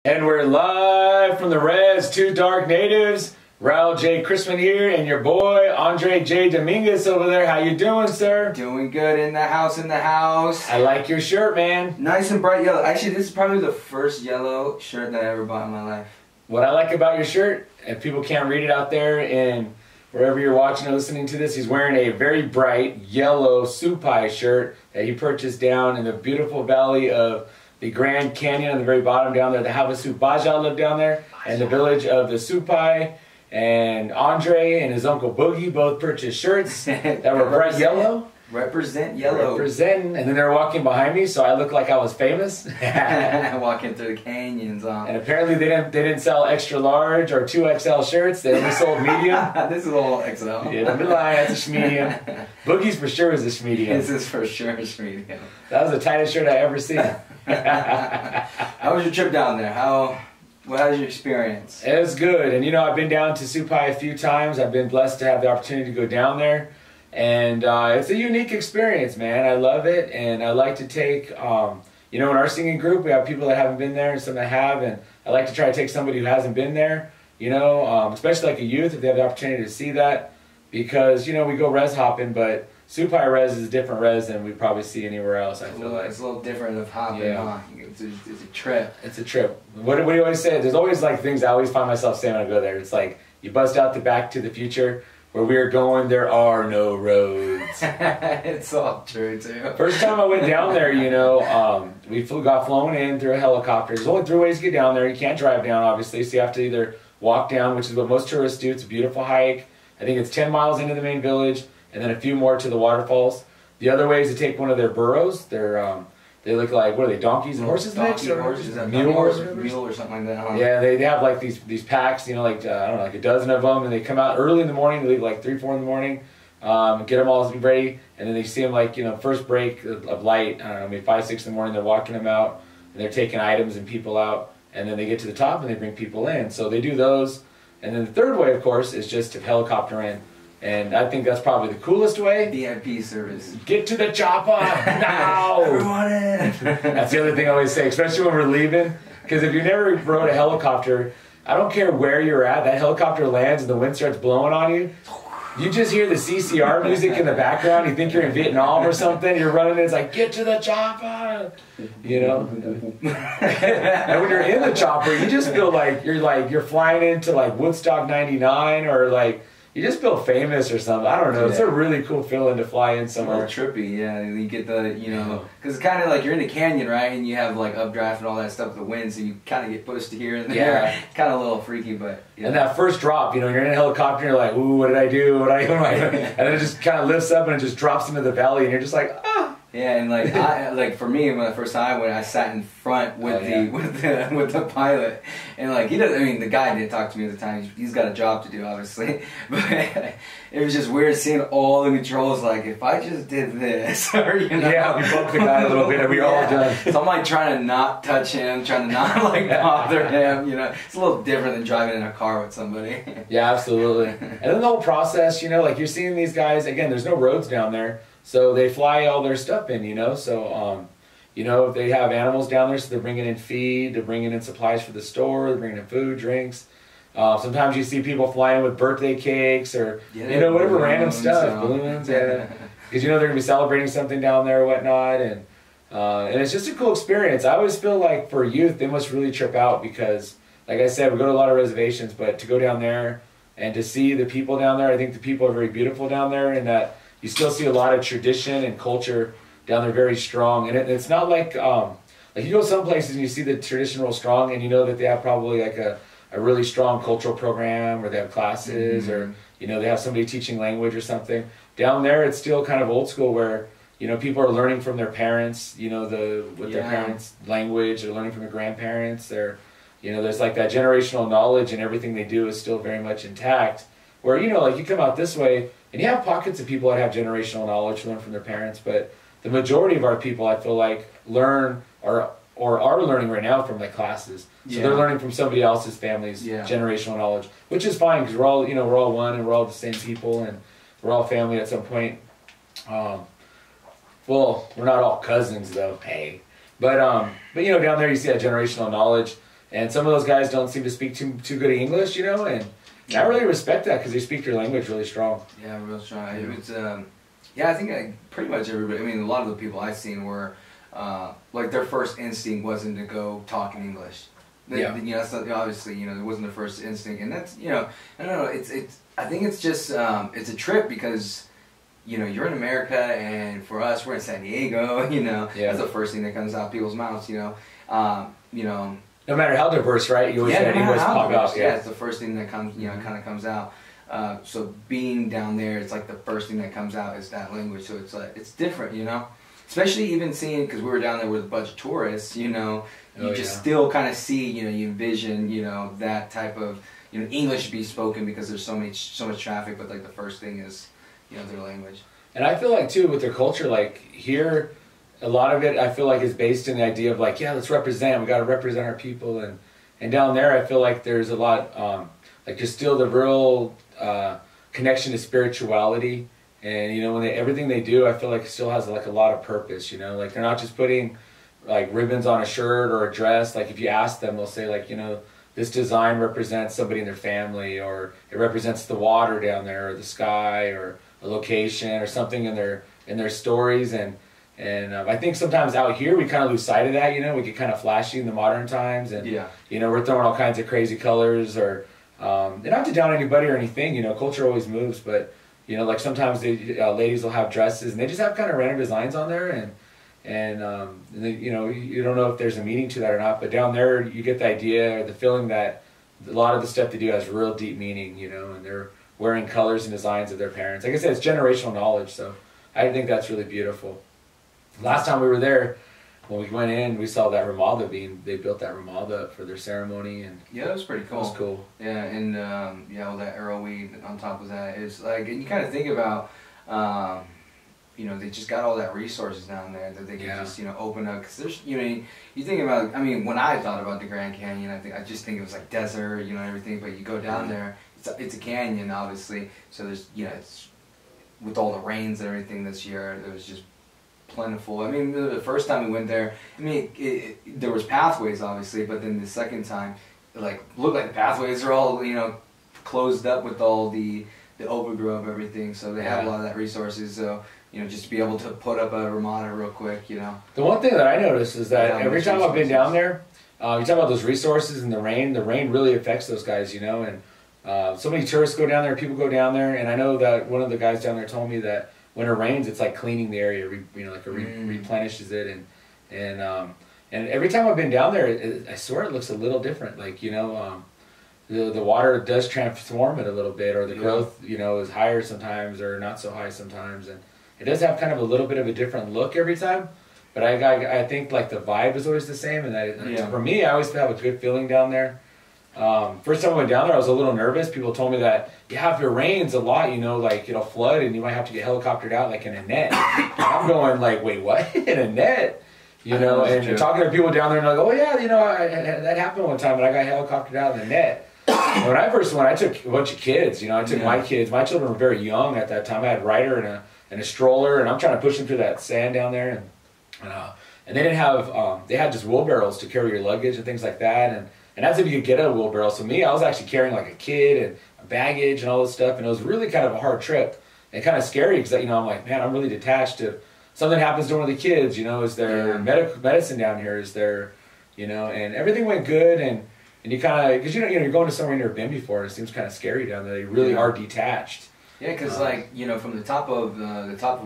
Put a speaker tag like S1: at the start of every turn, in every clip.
S1: And we're live from the Res, Two Dark Natives. Raul J. Chrisman here, and your boy Andre J. Dominguez over there. How you doing, sir?
S2: Doing good in the house.
S1: I like your shirt, man.
S2: Nice and bright yellow. Actually, this is probably the first yellow shirt that I ever bought in my life.
S1: What I like about your shirt, if people can't read it out there and wherever you're watching or listening to this, he's wearing a very bright yellow Supai shirt that he purchased down in the beautiful valley of the Grand Canyon on the very bottom down there. The Havasupai live down there, and the village of the Supai. And Andre and his uncle Boogie both purchased shirts that were bright yellow.
S2: Represent yellow.
S1: Representing. And then they were walking behind me, so I looked like I was famous.
S2: Walking through the canyons.
S1: And apparently they didn't sell extra large or 2XL shirts. They only sold medium.
S2: This is all XL.
S1: Yeah, don't be lying. That's a medium. Boogie's for sure is a medium.
S2: This is for sure a medium.
S1: That was the tightest shirt I ever seen.
S2: How was your trip down there? What was your experience?
S1: It was good, and you know, I've been down to Supai a few times. I've been blessed to have the opportunity to go down there, and it's a unique experience, man. I love it, and I like to take, you know, in our singing group, we have people that haven't been there and some that have, and I like to try to take somebody who hasn't been there, you know, especially like a youth, if they have the opportunity to see that, because, you know, we go res hopping, but Supai res is a different res than we probably see anywhere else, I feel like.
S2: It's a little different of hopping,
S1: yeah.
S2: It's a trip.
S1: It's a trip. What do you always say? There's always like things I always find myself saying when I go there. It's like, you bust out the Back to the Future, where we are going, there are no roads.
S2: It's all true, too.
S1: First time I went down there, you know, we got flown in through a helicopter. There's only 3 ways to get down there. You can't drive down, obviously, so you have to either walk down, which is what most tourists do. It's a beautiful hike. I think it's 10 miles into the main village, and then a few more to the waterfalls. The other way is to take one of their burros. They look like, what are they, donkeys and horses?
S2: Horses, mule or something like that, huh?
S1: Yeah, they have like these packs, you know, like, I don't know, like a dozen of them, and they come out early in the morning. They leave like 3, 4 in the morning, get them all ready, and then they see them like, you know, first break of light, I don't know, maybe 5, 6 in the morning, they're walking them out, and they're taking items and people out, and then they get to the top and they bring people in. So they do those, and then the third way, of course, is just to helicopter in. And I think that's probably the coolest way.
S2: VIP service.
S1: Get to the chopper now!
S2: Everyone in!
S1: That's the other thing I always say, especially when we're leaving. Because if you never rode a helicopter, I don't care where you're at, that helicopter lands and the wind starts blowing on you. You just hear the CCR music in the background. You think you're in Vietnam or something. You're running and it's like, get to the chopper! You know? And when you're in the chopper, you just feel like you're flying into like Woodstock 99 or like, you just feel famous or something. I don't know. Yeah. It's a really cool feeling to fly in somewhere.
S2: It's a little trippy, yeah. You get the, you know, because it's kind of like you're in the canyon, right? And you have like updraft and all that stuff with the wind, so you kind of get pushed here and there.
S1: Yeah.
S2: It's kind of a little freaky, but. Yeah.
S1: And that first drop, you know, you're in a helicopter, and you're like, ooh, what did I do? And then it just kind of lifts up and it just drops into the valley, and you're just like, ah.
S2: Yeah, and like for me, when the first time I went, I sat in front with the pilot, and like he doesn't. I mean, the guy didn't talk to me at the time. He's got a job to do, obviously, but it was just weird seeing all the controls. Like, if I just did this, or you know,
S1: yeah, we bumped the guy a little bit, and we all done.
S2: So I'm like trying to not touch him, trying to not like bother him. You know, it's a little different than driving in a car with somebody.
S1: Yeah, absolutely. And then the whole process, you know, like you're seeing these guys again. There's no roads down there. So they fly all their stuff in, you know, so, you know, they have animals down there, so they're bringing in feed, they're bringing in supplies for the store, they're bringing in food, drinks. Sometimes you see people flying with birthday cakes or, you know, whatever random stuff, balloons, yeah. Because, you know, they're going to be celebrating something down there or whatnot, and it's just a cool experience. I always feel like for youth, they must really trip out because, like I said, we go to a lot of reservations, but to go down there and to see the people down there, I think the people are very beautiful down there, and that you still see a lot of tradition and culture down there very strong. And it's not like you go some places and you see the tradition real strong and you know that they have probably like a really strong cultural program or they have classes or, you know, they have somebody teaching language or something. Down there it's still kind of old school where, you know, people are learning from their parents, you know, their parents' language, they're learning from their grandparents. They're, you know, there's like that generational knowledge and everything they do is still very much intact. Where, you know, like you come out this way, and you have pockets of people that have generational knowledge, learn from their parents, but the majority of our people, I feel like, learn or are learning right now from like classes. So they're learning from somebody else's family's generational knowledge, which is fine because we're all, you know, we're all one and we're all the same people and we're all family at some point. Well, we're not all cousins though, hey. But you know, down there you see that generational knowledge. and some of those guys don't seem to speak too good English, you know, and I really respect that because they speak your language really strong.
S2: Yeah, real strong. It was, yeah, I think pretty much everybody. I mean, a lot of the people I've seen were like their first instinct wasn't to go talk in English.
S1: Yeah.
S2: You know, that's not, obviously, you know, it wasn't the first instinct, and that's, you know, I don't know. It's I think it's just it's a trip because, you know, you're in America, and for us, we're in San Diego. You know, that's the first thing that comes out of people's mouths. You know, you know.
S1: No matter how diverse, right? You always
S2: no matter how diverse,
S1: out.
S2: Yeah, it's the first thing that comes. You know, kind of comes out. So being down there, it's like the first thing that comes out is that language. So it's like it's different, you know. Especially even seeing, because we were down there with a bunch of tourists, you know, you just still kind of see, you know, you envision, you know, that type of, you know, English be spoken because there's so much traffic, but like the first thing is, you know, their language.
S1: And I feel like too with their culture, like here, a lot of it I feel like is based in the idea of like, yeah, let's represent. We got to represent our people, and down there I feel like there's a lot like just still the real connection to spirituality. And you know, when everything they do, I feel like it still has like a lot of purpose. You know, like they're not just putting like ribbons on a shirt or a dress. Like if you ask them, they'll say like, you know, this design represents somebody in their family, or it represents the water down there, or the sky, or a location, or something in their stories. And I think sometimes out here we kind of lose sight of that. You know, we get kind of flashy in the modern times, and you know, we're throwing all kinds of crazy colors, or not to down anybody or anything. You know, culture always moves, but you know, like sometimes ladies will have dresses and they just have kind of random designs on there, and they, you know, you don't know if there's a meaning to that or not. But down there, you get the idea or the feeling that a lot of the stuff they do has real deep meaning. You know, and they're wearing colors and designs of their parents. Like I said, it's generational knowledge. So I think that's really beautiful. Last time we were there, when we went in, we saw that Ramada they built that Ramada for their ceremony, and
S2: yeah, that was pretty cool.
S1: It was cool.
S2: Yeah, and yeah, all that arrowweed on top of that is like, and you kind of think about, you know, they just got all that resources down there that they can just, you know, open up. Because there's, you know, you think about, I mean, when I thought about the Grand Canyon, I just think it was like desert, you know, everything. But you go down there, it's a canyon, obviously. So there's, you know, it's with all the rains and everything this year, it was just plentiful. I mean, the first time we went there, I mean, there was pathways obviously, but then the second time, it like looked like the pathways are all, you know, closed up with all the overgrowth of everything. So they have a lot of that resources. So you know, just to be able to put up a Ramada real quick, you know.
S1: The one thing that I noticed is that every time I've been down there, you talk about those resources and the rain really affects those guys, you know. And so many tourists go down there, people go down there, and I know that one of the guys down there told me that when it rains, it's like cleaning the area, you know, like it replenishes it, and every time I've been down there, I swear it looks a little different. Like, you know, the water does transform it a little bit, or the growth, you know, is higher sometimes or not so high sometimes, and it does have kind of a little bit of a different look every time. But I think like the vibe is always the same, and that for me, I always have a good feeling down there. First time I went down there, I was a little nervous. People told me that, yeah, if it rains a lot, you know, like it'll flood and you might have to get helicoptered out like in a net. I'm going like, wait, what? In a net? You know, and talking to people down there and like, oh yeah, you know, that happened one time and I got helicoptered out in a net. When I first went, I took a bunch of kids, you know, I took my kids. My children were very young at that time. I had Ryder and a stroller, and I'm trying to push them through that sand down there. And they didn't have, they had just wheelbarrows to carry your luggage and things like that. And that's if you could get a wheelbarrow. So me, I was actually carrying like a kid and a baggage and all this stuff. And it was really kind of a hard trip and kind of scary because, you know, I'm like, man, I'm really detached. If something happens to one of the kids, you know, is there medicine down here? Is there, you know, and everything went good. And you kind of, because, you know, you're going to somewhere you've never been before. And it seems kind of scary down there. You really are detached.
S2: Yeah, because like, you know, from the top of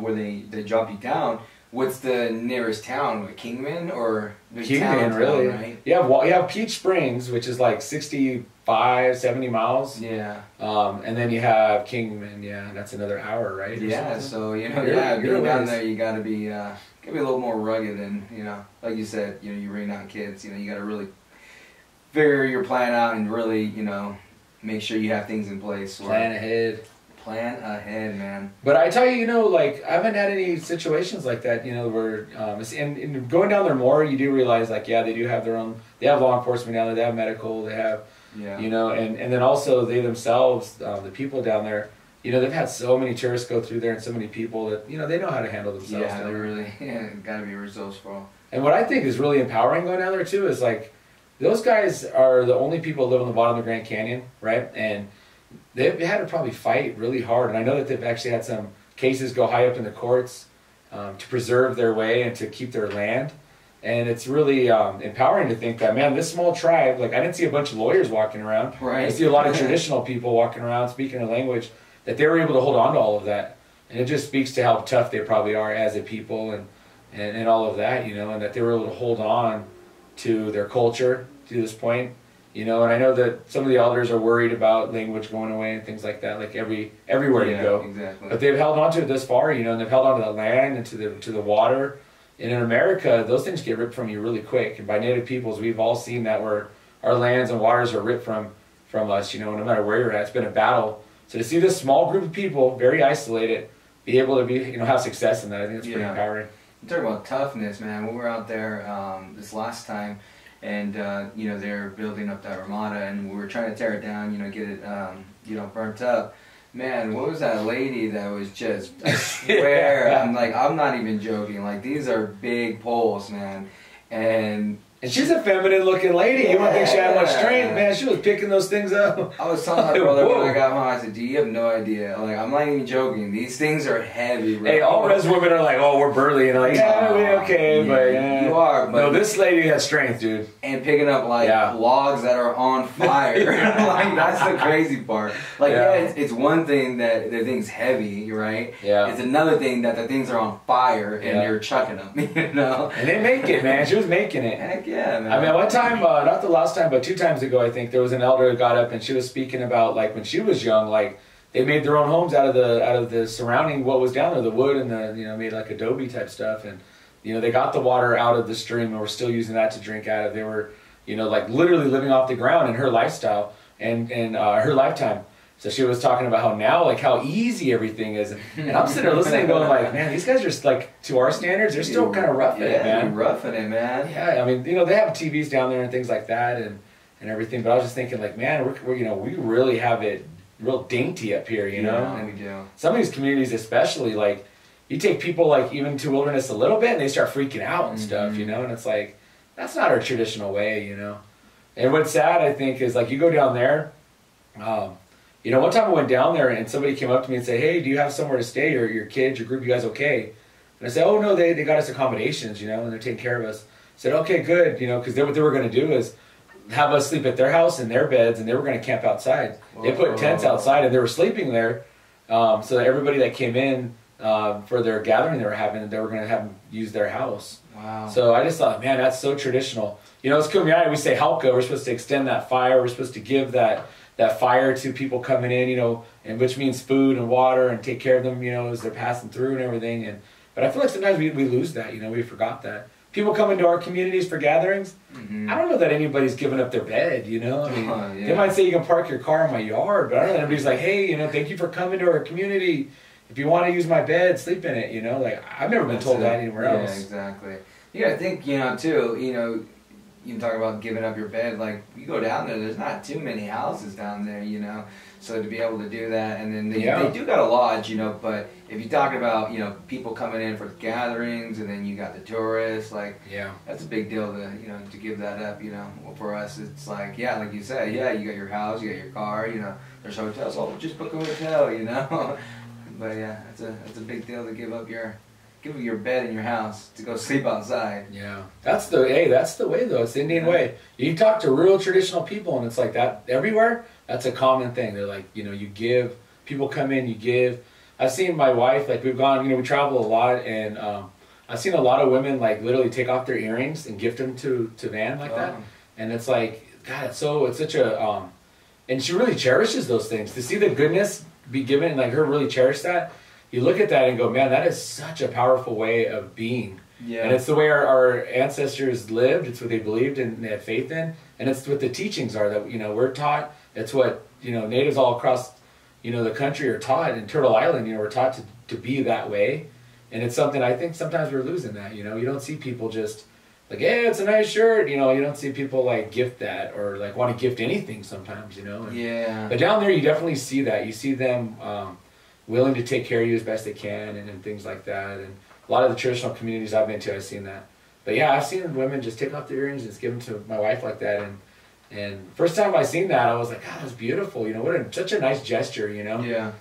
S2: where they drop you down, what's the nearest town? Kingman or
S1: Kingman, really? Right? You have Peach Springs, which is like 65, 70 miles.
S2: Yeah.
S1: And then you have Kingman. Yeah, that's another hour, right?
S2: Yeah. So you know, being down there, you got to be a little more rugged, and you know, like you said, you know, you bring out kids. You know, you got to really figure your plan out and really, you know, make sure you have things in place.
S1: Plan ahead.
S2: Plan ahead, man.
S1: But I tell you, you know, like I haven't had any situations like that, you know, where and going down there more, you do realize like, yeah, they do have their own. They have law enforcement down there. They have medical. They have, you know, and then also they themselves, the people down there, you know, they've had so many tourists go through there and so many people that, you know, they know how to handle themselves.
S2: Yeah, they really got to be resourceful.
S1: And what I think is really empowering going down there too is like, those guys are the only people that live on the bottom of the Grand Canyon, right? And they've had to probably fight really hard. And I know that they've actually had some cases go high up in the courts to preserve their way and to keep their land. And it's really empowering to think that, man, this small tribe, like I didn't see a bunch of lawyers walking around.
S2: Right.
S1: I see a lot of traditional people walking around speaking a language, that they were able to hold on to all of that. And it just speaks to how tough they probably are as a people and all of that, you know, and that they were able to hold on to their culture to this point, you know. And I know that some of the elders are worried about language going away and things like that, like everywhere you go.
S2: Exactly.
S1: But they've held on to it this far, you know, and they've held on to the land and to the water. And in America, those things get ripped from you really quick. And by native peoples, we've all seen that, where our lands and waters are ripped from us, you know, no matter where you're at. It's been a battle. So to see this small group of people, very isolated, be able to be, you know, have success in that, I think it's pretty empowering.
S2: You talk about toughness, man. We were out there this last time, and you know, they're building up that Ramada, and we were trying to tear it down, you know, get it, you know, burnt up. Man, what was that lady that was just, I swear, I'm like, I'm not even joking, like, these are big poles, man, and
S1: she's a feminine looking lady. You wouldn't think she had much strength, man. She was picking those things up.
S2: I was telling my brother when I got home, I said, "Do you have no idea? Like, I'm not even joking. These things are heavy, bro."
S1: Hey, all res women are like, "Oh, we're burly," and like, "Yeah, we're okay," but yeah,
S2: you are. But
S1: no, this lady has strength, dude.
S2: And picking up like logs that are on fire, like that's the crazy part. Like, it's one thing that the thing's heavy, right?
S1: Yeah.
S2: It's another thing that the things are on fire and you're chucking them, you know.
S1: And they make it, man. She was making it.
S2: Heck yeah, man.
S1: I mean, one time, not the last time, but 2 times ago, I think there was an elder who got up and she was speaking about, like, when she was young, like they made their own homes out of the surrounding what was down there, the wood and the, you know, made like adobe type stuff, and you know, they got the water out of the stream and were still using that to drink out of. They were, you know, like literally living off the ground in her lifestyle and her lifetime. So she was talking about how now, like, how easy everything is. And I'm sitting there listening going like, man, these guys are, like, to our standards, they're still kind of roughing it, man.
S2: Roughing it, man.
S1: Yeah, I mean, you know, they have TVs down there and things like that and everything. But I was just thinking, like, man, we're you know, we really have it real dainty up here, you know?
S2: Yeah, we do.
S1: Some of these communities especially, like, you take people, like, even to wilderness a little bit and they start freaking out and stuff, you know? And it's like, that's not our traditional way, you know? And what's sad, I think, is, like, you go down there, you know, one time I went down there and somebody came up to me and said, "Hey, do you have somewhere to stay, or your kids, your group, you guys okay?" And I said, "Oh, no, they got us accommodations, you know, and they're taking care of us." I said, "Okay, good," you know, because what they were going to do is have us sleep at their house in their beds, and they were going to camp outside. Whoa. They put tents outside, and they were sleeping there, so that everybody that came in for their gathering they were having, they were going to have them use their house.
S2: Wow.
S1: So I just thought, man, that's so traditional. You know, it's Kumeyaay, we say halka, we're supposed to extend that fire, we're supposed to give that fire to people coming in, you know, and which means food and water and take care of them, you know, as they're passing through and everything. But I feel like sometimes we lose that, you know, we forgot that. People come into our communities for gatherings. I don't know that anybody's giving up their bed, you know. I mean, they might say you can park your car in my yard, but I don't know that anybody's like, "Hey, you know, thank you for coming to our community. If you want to use my bed, sleep in it," you know. Like, I've never been told that anywhere else.
S2: Yeah, exactly. Yeah, I think, you know, too, you know, you talk about giving up your bed, like, you go down there's not too many houses down there, you know, so to be able to do that, and then they do got a lodge, you know, but if you talk about, you know, people coming in for gatherings, and then you got the tourists, like, that's a big deal to, you know, to give that up, you know. Well, for us, it's like, like you said, you got your house, you got your car, you know, there's hotels, just book a hotel, you know, but yeah, it's a big deal to give up your bed in your house to go sleep outside. Yeah,
S1: that's the way though. It's the Indian way. You talk to real traditional people, and it's like that everywhere. That's a common thing. They're like, you know, you give. People come in, you give. I've seen my wife, like, we've gone, you know, we travel a lot, and I've seen a lot of women, like, literally take off their earrings and gift them to Van like that. And it's like, God, it's such a and she really cherishes those things. To see the goodness be given, like, her really cherish that. You look at that and go, man, that is such a powerful way of being. Yeah. And it's the way our ancestors lived. It's what they believed and they had faith in. And it's what the teachings are that, you know, we're taught. It's what, you know, natives all across, you know, the country are taught. In Turtle Island, you know, we're taught to be that way. And it's something, I think sometimes we're losing that, you know. You don't see people just like, "Hey, it's a nice shirt." You know, you don't see people, like, gift that or, like, want to gift anything sometimes, you know. And, but down there, you definitely see that. You see them willing to take care of you as best they can and things like that. And a lot of the traditional communities I've been to, I've seen that. But yeah, I've seen women just take off their earrings and just give them to my wife like that. And first time I seen that, I was like, God, that's beautiful. You know, such a nice gesture, you know?
S2: Yeah.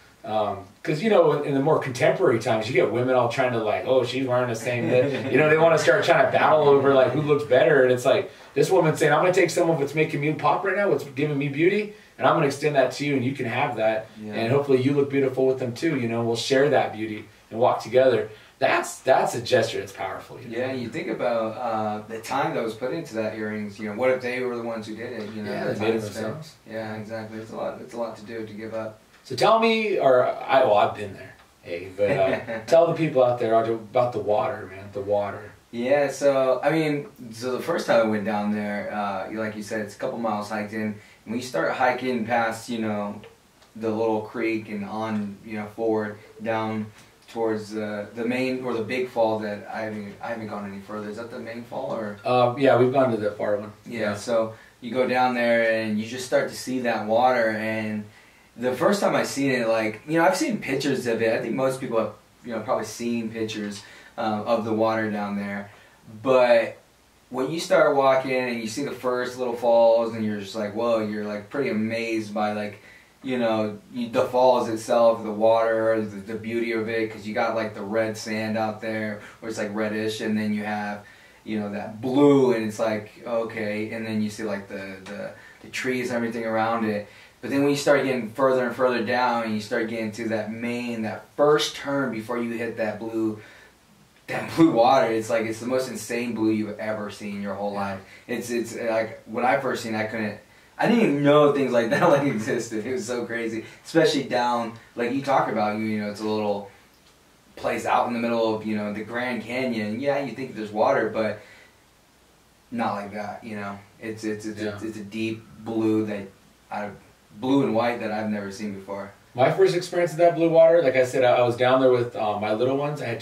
S1: Because, you know, in the more contemporary times, you get women all trying to like, oh, she's wearing the same you know, they want to start trying to battle over like who looks better. And it's like this woman saying, I'm going to take some of what's making me pop right now, what's giving me beauty, and I'm going to extend that to you, and you can have that. Yeah. And hopefully you look beautiful with them too. You know, we'll share that beauty and walk together. That's a gesture that's powerful. You know?
S2: Yeah, you think about the time that was put into that earrings. You know, what if they were the ones who did it? You know,
S1: yeah, they made it themselves.
S2: Yeah, exactly. It's a lot to do to give up.
S1: So tell me, I've been there, hey, but tell the people out there about the water, man, the water.
S2: Yeah, so, I mean, the first time I went down there, like you said, it's a couple miles hiked in. When you start hiking past, you know, the little creek and on, you know, forward, down towards the main, or the big fall that I haven't gone any further. Is that the main fall, or?
S1: Yeah, we've gone to the far one.
S2: Yeah, so you go down there and you just start to see that water, and the first time I seen it, like, you know, I've seen pictures of it. I think most people have, you know, probably seen pictures of the water down there. But when you start walking and you see the first little falls and you're just like, whoa, you're like pretty amazed by, like, you know, the falls itself, the water, the beauty of it, because you got like the red sand out there where it's like reddish, and then you have, you know, that blue, and it's like, okay, and then you see like the trees and everything around it. But then when you start getting further and further down, and you start getting to that first turn before you hit that blue water, it's like, it's the most insane blue you've ever seen in your whole life. It's like, when I first seen it, I didn't even know things like that like existed. It was so crazy, especially down, like you talk about, you know, it's a little place out in the middle of, you know, the Grand Canyon. Yeah, you think there's water, but not like that, you know. It's a deep blue blue and white that I've never seen before.
S1: My first experience with that blue water, like I said, I was down there with my little ones. I had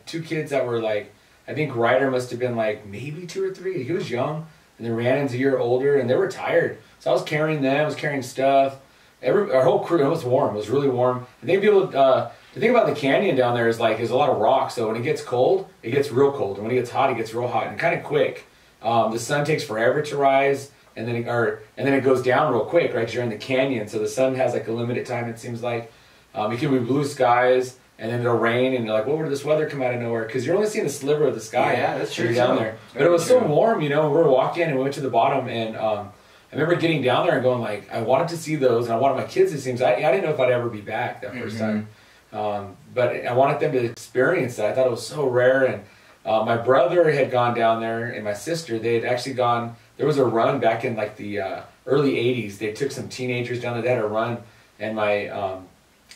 S1: two kids that were like, I think Ryder must have been like maybe 2 or 3. He was young, and then Rhiannon's a year older, and they were tired. So I was carrying them, I was carrying stuff. Our whole crew, it was warm. It was really warm. I think the thing about the canyon down there is like there's a lot of rocks. So when it gets cold, it gets real cold, and when it gets hot, it gets real hot, and kind of quick. The sun takes forever to rise. And then it goes down real quick, right? Because you're in the canyon, so the sun has like a limited time. It seems like it can be blue skies, and then it'll rain, and you're like, "Well, where did this weather come out of nowhere?" Because you're only seeing a sliver of the sky.
S2: Yeah, that's true.
S1: Down there, but it was so warm, you know. We were walking, and we went to the bottom, and I remember getting down there and going like, I wanted to see those, and I wanted my kids to see them. I didn't know if I'd ever be back that first time, but I wanted them to experience that. I thought it was so rare, and my brother had gone down there, and my sister, they had actually gone. There was a run back in like the early 80s. They took some teenagers down there. They had a run, and my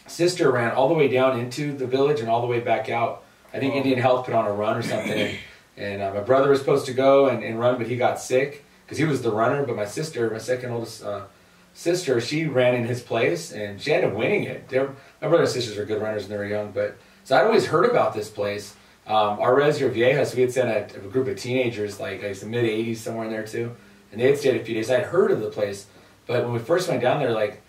S1: sister ran all the way down into the village and all the way back out. I think Indian Health put on a run or something, and my brother was supposed to go and run, but he got sick because he was the runner. But my sister, my second oldest sister, she ran in his place, and she ended up winning it. My brother and sisters are good runners when they were young, but so I'd always heard about this place. Our Reserva Viejas, we had sent a group of teenagers, like the mid 80s, somewhere in there too, and they had stayed a few days. I'd heard of the place, but when we first went down there, like,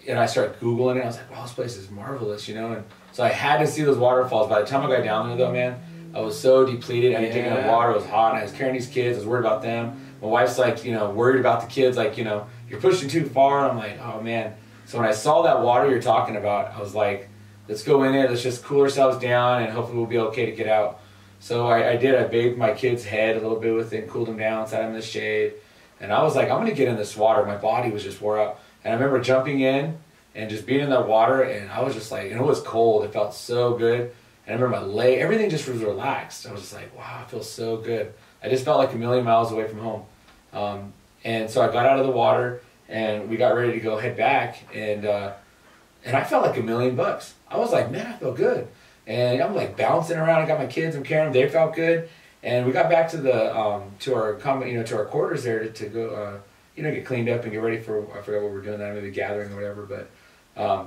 S1: and I started Googling it, I was like, wow, this place is marvelous, you know, and so I had to see those waterfalls. By the time I got down there though, man, I was so depleted. I didn't take enough water, it was hot, and I was carrying these kids, I was worried about them. My wife's like, you know, worried about the kids, like, you know, you're pushing too far, and I'm like, oh man. So when I saw that water you're talking about, I was like, let's go in there, let's just cool ourselves down, and hopefully we'll be okay to get out. So I did. I bathed my kid's head a little bit with it and cooled him down, sat him in the shade. And I was like, I'm going to get in this water. My body was just wore out. And I remember jumping in and just being in that water, and I was just like, and it was cold. It felt so good. And I remember my leg, everything just was relaxed. I was just like, wow, it feels so good. I just felt like a million miles away from home. And so I got out of the water, and we got ready to go head back. And I felt like $1 million. I was like, man, I feel good. And I'm like bouncing around. I got my kids. I'm carrying them. They felt good. And we got back to the to our quarters there to go get cleaned up and get ready for, I forgot what we're doing that, maybe gathering or whatever. But I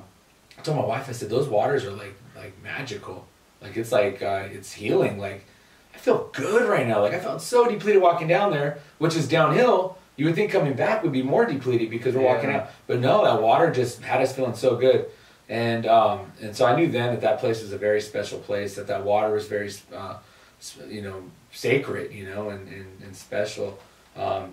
S1: told my wife, I said, those waters are like magical. Like it's healing. Like I feel good right now. Like I felt so depleted walking down there, which is downhill. You would think coming back would be more depleted because we're walking out. But no, that water just had us feeling so good. And so I knew then that place was a very special place, that water was very you know, sacred, you know, and special.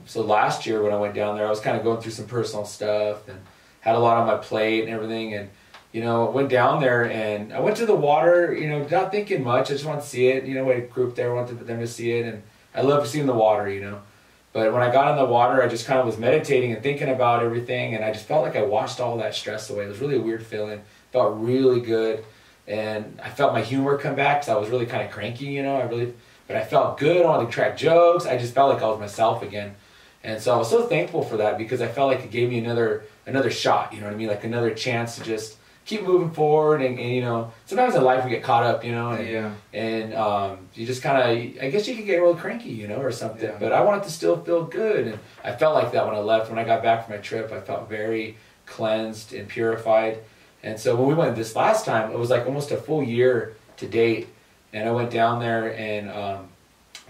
S1: So last year when I went down there, I was kind of going through some personal stuff and had a lot on my plate and everything. And, you know, went down there and I went to the water, you know, not thinking much. I just wanted to see it. You know, we had a group there, wanted them to see it. And I love seeing the water, you know. But when I got in the water, I just kind of was meditating and thinking about everything. And I just felt like I washed all that stress away. It was really a weird feeling. Felt really good. And I felt my humor come back because I was really kind of cranky, you know. But I felt good. I wanted to crack jokes. I just felt like I was myself again. And so I was so thankful for that because I felt like it gave me another shot, you know what I mean? Like another chance to just keep moving forward. And you know, sometimes in life we get caught up, you know, and you just kind of, I guess you could get real cranky, you know, or something. Yeah. But I wanted to still feel good. And I felt like that when I left. When I got back from my trip, I felt very cleansed and purified. And so when we went this last time, it was like almost a full year to date. And I went down there and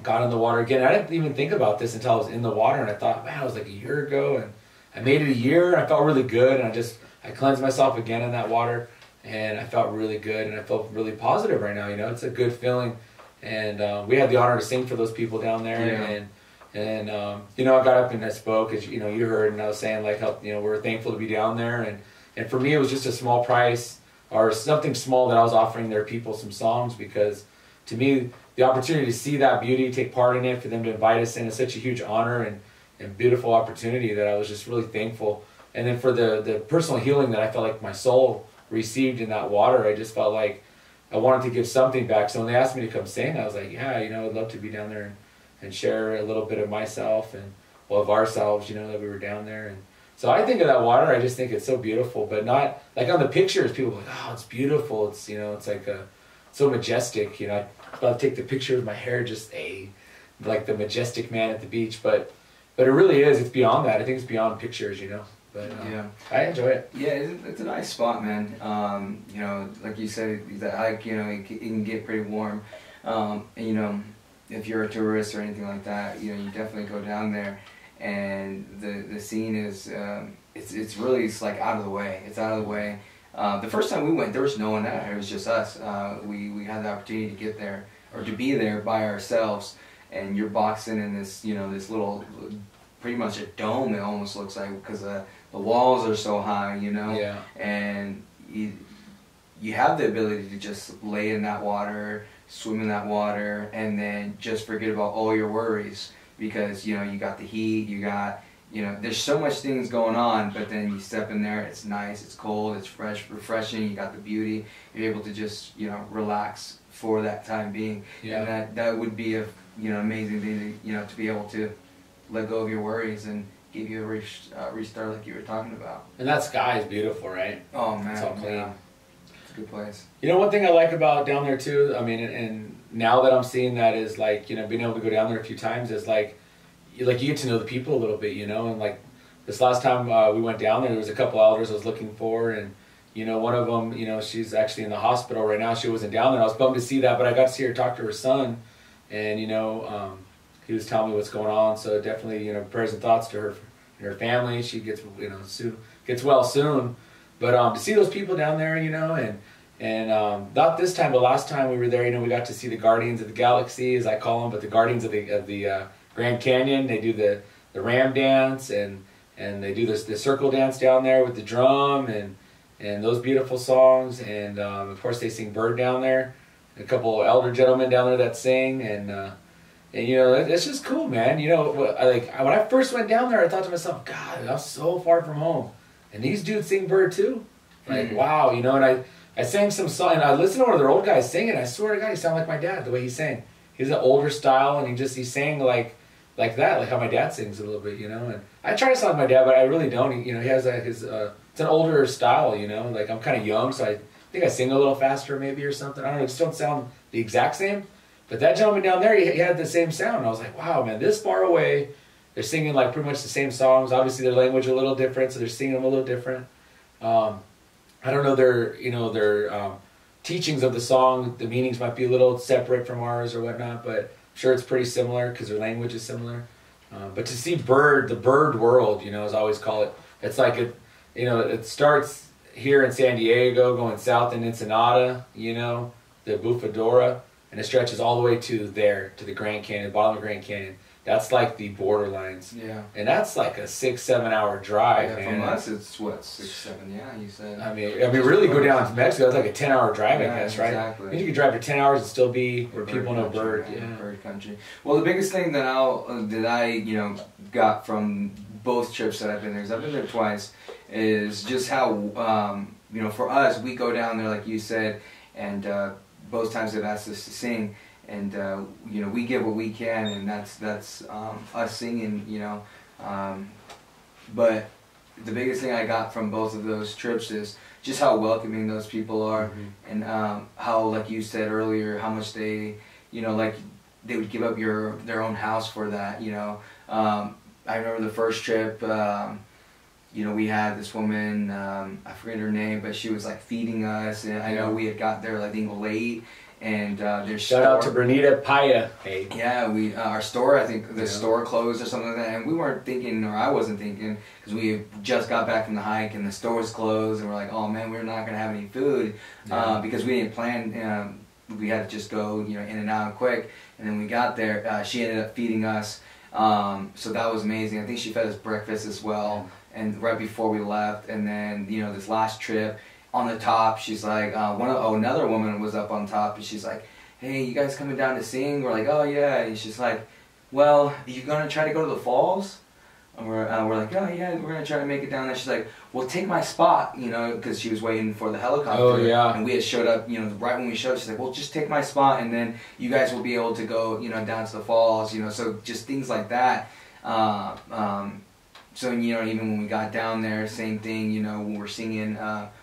S1: got in the water again. I didn't even think about this until I was in the water. And I thought, man, it was like a year ago. And I made it a year. And I felt really good. And I cleansed myself again in that water. And I felt really good. And I felt really positive right now. You know, it's a good feeling. And we had the honor to sing for those people down there. Yeah. And you know, I got up and I spoke, as you know, you heard, and I was saying like how, you know, we're thankful to be down there. And for me, it was just a small price or something small that I was offering their people some songs, because to me, the opportunity to see that beauty, take part in it, for them to invite us in is such a huge honor and beautiful opportunity that I was just really thankful. And then for the personal healing that I felt like my soul received in that water, I just felt like I wanted to give something back. So when they asked me to come sing, I was like, yeah, you know, I'd love to be down there and share a little bit of myself and, well, of ourselves, you know, that we were down there. And so I think of that water, I just think it's so beautiful, but not like on the pictures, people are like, oh, it's beautiful. It's, you know, it's like so majestic, you know. I'll take the picture with my hair just like the majestic man at the beach, but it really is. It's beyond that. I think it's beyond pictures, you know. But yeah, I enjoy it.
S2: Yeah, it's a nice spot, man. You know, like you said, that hike, you know, it can get pretty warm. And you know, if you're a tourist or anything like that, you know, you definitely go down there, and the scene is it's really like out of the way. It's out of the way. The first time we went, there was no one there. It was just us. We had the opportunity to get there, or to be there by ourselves, and you're boxing in this, you know, this little, pretty much a dome, it almost looks like, because the walls are so high, you know.
S1: Yeah.
S2: And you have the ability to just lay in that water, swim in that water, and then just forget about all your worries, because, you know, you got the heat, you got, you know, there's so much things going on, but then you step in there, it's nice, it's cold, it's fresh, refreshing, you got the beauty, you're able to just, you know, relax for that time being.
S1: Yeah.
S2: And that would be a, you know, amazing thing to, you know, to be able to let go of your worries and give you a restart like you were talking about.
S1: And that sky is beautiful, right?
S2: Oh man,
S1: it's all clean.
S2: Yeah. It's a good place.
S1: You know, one thing I like about down there too, I mean, and now that I'm seeing that, is like, you know, being able to go down there a few times is like you get to know the people a little bit, you know. And like this last time we went down there was a couple elders I was looking for, and you know, one of them, you know, she's actually in the hospital right now. She wasn't down there. I was bummed to see that, but I got to see her talk to her son, and you know, he was telling me what's going on. So definitely, you know, prayers and thoughts to her and her family. She gets, you know, gets well soon. But to see those people down there, you know, and not this time, but last time we were there, you know, we got to see the Guardians of the Galaxy, as I call them, but the Guardians of the Grand Canyon. They do the ram dance, and they do the circle dance down there with the drum and those beautiful songs. And of course they sing Bird down there. A couple elder gentlemen down there that sing, and you know, it's just cool, man. You know, like when I first went down there, I thought to myself, God, I'm so far from home, and these dudes sing Bird too. Like, wow, you know. And I sang some song, and I listened to one of their old guys sing it. I swear to God, he sounded like my dad the way he sang. He's an older style, and he sang like that, like how my dad sings a little bit, you know. And I try to sound like my dad, but I really don't. He, you know, he has it's an older style, you know. Like I'm kind of young, so I think I sing a little faster maybe or something. I don't know. It just don't sound the exact same. But that gentleman down there, he had the same sound. And I was like, wow, man, this far away, they're singing like pretty much the same songs. Obviously, their language a little different, so they're singing them a little different. I don't know their teachings of the song. The meanings might be a little separate from ours or whatnot, but I'm sure it's pretty similar because their language is similar. But to see the bird world, you know, as I always call it, it's like it starts here in San Diego, going south in Ensenada, you know, the Bufadora. and it stretches all the way to the Grand Canyon, bottom of Grand Canyon. That's like the borderlines.
S2: Yeah.
S1: And that's like a 6-7 hour drive,
S2: yeah,
S1: man.
S2: From us, it's what, 6, 7, yeah, you said.
S1: I mean, really go down to Mexico, it's like a 10-hour drive, I guess, right?
S2: Exactly.
S1: I mean, you could drive for 10 hours and still be where people know
S2: country,
S1: bird.
S2: Right?
S1: Yeah.
S2: Bird country. Well, the biggest thing that I got from both trips that I've been there, because I've been there twice, is just how, for us, we go down there, like you said, and both times they've asked us to sing. And we give what we can, and that's us singing, but the biggest thing I got from both of those trips is just how welcoming those people are, and how, like you said earlier, how much they, like they would give up their own house for that. I remember the first trip. We had this woman, I forget her name, but she was like feeding us, and I know we had got there, I think, late. And
S1: shout out to Bernita Paya. Hey.
S2: Yeah, our store, I think the store closed or something like that, and we weren't thinking, or I wasn't thinking, because we just got back from the hike and the store was closed, and we're like, oh man, we're not gonna have any food, because we didn't plan. We had to just go, in and out quick, and then we got there. She ended up feeding us, so that was amazing. I think she fed us breakfast as well, and right before we left, and then this last trip. On the top, she's like, another woman was up on top, and she's like, hey, you guys coming down to sing? We're like, oh yeah, and she's like, well, are you gonna try to go to the falls? And we're like, oh yeah, we're gonna try to make it down there. She's like, well, take my spot, because she was waiting for the helicopter.
S1: Oh yeah.
S2: And we had showed up, right when we showed up, she's like, well, just take my spot, and then you guys will be able to go, down to the falls, so just things like that. So, even when we got down there, same thing, when we're singing,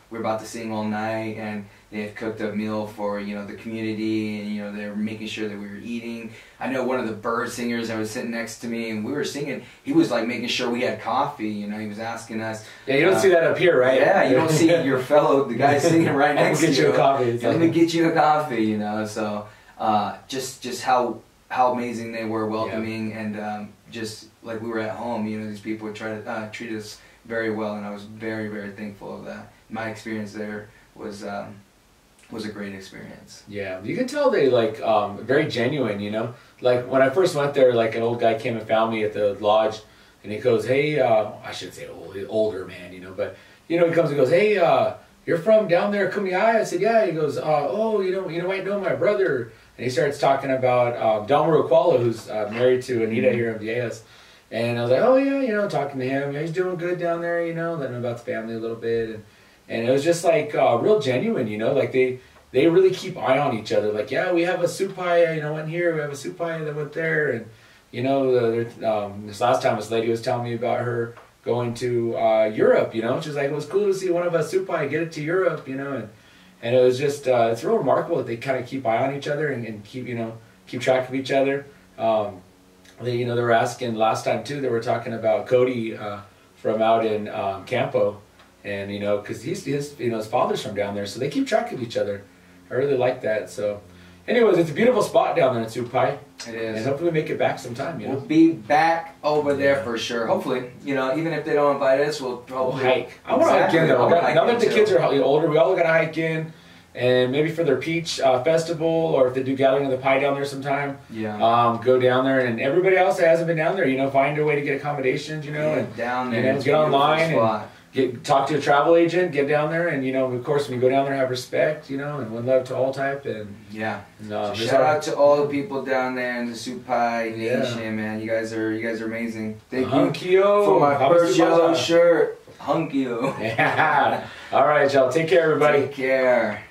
S2: we were about to sing all night, and they had cooked a meal for, the community, and, they were making sure that we were eating. I know one of the bird singers that was sitting next to me, and we were singing, he was, like, making sure we had coffee, he was asking us.
S1: Yeah, you don't see that up here, right?
S2: Yeah, you don't see your the guy singing right next to you.
S1: Get you a coffee.
S2: Let me get you a coffee, so, just how amazing they were, welcoming, and, just like we were at home, these people would try to treat us very well, and I was very, very thankful of that. My experience there was a great experience. Yeah,
S1: you can tell they very genuine, Like when I first went there, like an old guy came and found me at the lodge, and he goes, hey, I should say older man, but he comes and goes, hey, you're from down there, Kumeyaay? I said, yeah. He goes, oh, you might know my brother. And he starts talking about Delmaru Kuala, who's married to Anita here in Viejas. And I was like, oh yeah, talking to him. He's doing good down there, letting him about the family a little bit. And it was just like real genuine, like they really keep eye on each other. Like, yeah, we have a Supai, went here, we have a Supai that went there. And, this last time this lady was telling me about her going to Europe, She's like, it was cool to see one of us Supai get it to Europe, and it was just, it's real remarkable that they kind of keep eye on each other and keep track of each other. They were asking last time too, they were talking about Cody from out in Campo, and because his father's from down there, so they keep track of each other. I really like that. So anyways, it's a beautiful spot down there in Supai.
S2: It is.
S1: And hopefully we make it back sometime,
S2: We'll be back over there for sure. Hopefully, even if they don't invite us, we'll probably
S1: hike. I want to hike in though. Now that the kids are older, we all got to hike in. And maybe for their peach festival, or if they do Gathering of the Pie down there sometime, go down there. And everybody else that hasn't been down there, find a way to get accommodations, and
S2: down there,
S1: get online and talk to a travel agent, get down there, and of course when you go down there, have respect, and one love to all type, and
S2: so shout out to all the people down there in the Supai Nation, man. You guys are amazing. Thank you for my first yellow shirt. Hunkyo.
S1: Yeah. All right, y'all. Take care, everybody.
S2: Take care.